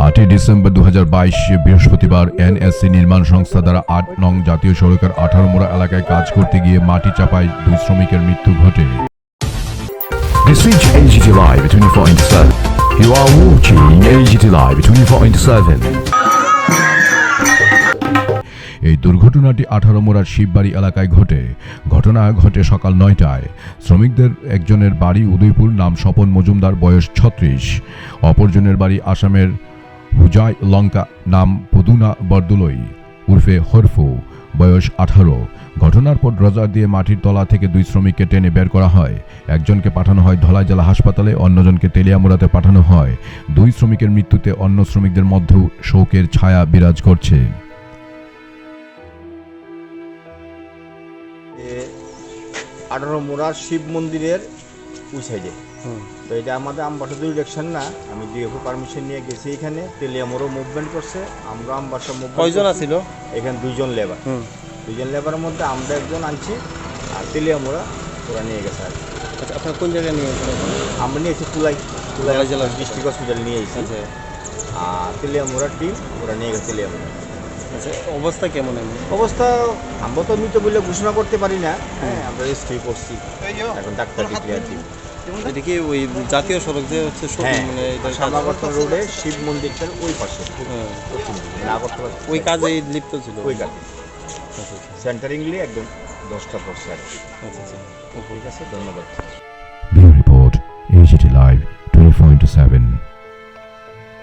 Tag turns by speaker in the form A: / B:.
A: 8 December 2022 বৃহস্পতিবার NSC নির্মাণ সংস্থা দ্বারা 8 নং জাতীয় সড়কের 18 মোড়া এলাকায় কাজ করতে গিয়ে মাটি চাপায় 2 শ্রমিকের মৃত্যু ঘটে।
B: This is AGTLIVE 24/7. You are watching AGTLIVE 24/7.
A: এই দুর্ঘটনাটি আঠারোমোড়ার শিববাড়ি এলাকায় ঘটে। ঘটনা ঘটে সকাল 9টায়। শ্রমিকদের একজনের বাড়ি উদয়পুর, নাম স্বপন মজুমদার, বয়স 36। অপরজনের বাড়ি আসামের হুজাই লঙ্কা, নাম পুদুনা বরদুলই উর্ফে হরফু, বয়স 18। ঘটনার পর ড্রজার দিয়ে মাটির তলা থেকে 2 শ্রমিককে টেনে বের করা হয়। একজনকে পাঠানো হয় ধলাই জেলা হাসপাতালে, অন্যজনকে তেলিয়ামুড়াতে পাঠানো হয়। 2 শ্রমিকের মৃত্যুতে অন্য শ্রমিকদের মধ্যেও শোকের ছায়া বিরাজ করছে।
C: আঠারোমুড়া শিব মন্দিরের ওই সাইডে। তো এটা আমাদের আমবাসা ডিরেকশন না, আমি ডিএফও পারমিশন নিয়ে গেছি। এখানে তেলিয়ামুড়া মুভমেন্ট করছে, আমরা আমবাসা মুভমেন্ট।
D: কয়জন ছিল
C: এখানে? 2 জন লেবার। 2 জন লেবারের মধ্যে আমরা একজন আনছি, আর তেলিয়ামুড়া ওরা নিয়ে গেছে আর কি।
D: আচ্ছা, আপনার কোন জায়গায় নিয়ে গেছেন?
C: আমরা নিয়েছি তুলাই জেলা ডিস্ট্রিক্ট হসপিটাল নিয়ে এসেছি। আর তেলিয়ামুড়ার টিম ওরা নিয়ে গেছে তেলিয়ামুড়া।
D: আচ্ছা, অবস্থা কেমন?
C: অবস্থা আমরা তো মৃত বলে ঘোষণা করতে পারি না। হ্যাঁ, আমরা রেস্ট্রি করছি, এখন ডাক্তার ডিক্লেয়ার দিই।
D: এটা কি ওই জাতীয় সড়ক যে হচ্ছে
C: শ্যামাগড় রোডে শিব মন্দিরটার ওই পাশে
D: ওই কাজে লিপ্ত ছিল?
C: ওই কাজে সেন্টারিংলি একদম 10টা পড়ছে আর কি।
D: আচ্ছা আচ্ছা,
C: ঠিক আছে, ধন্যবাদ।
A: Bureau report, AGTLIVE 24/7।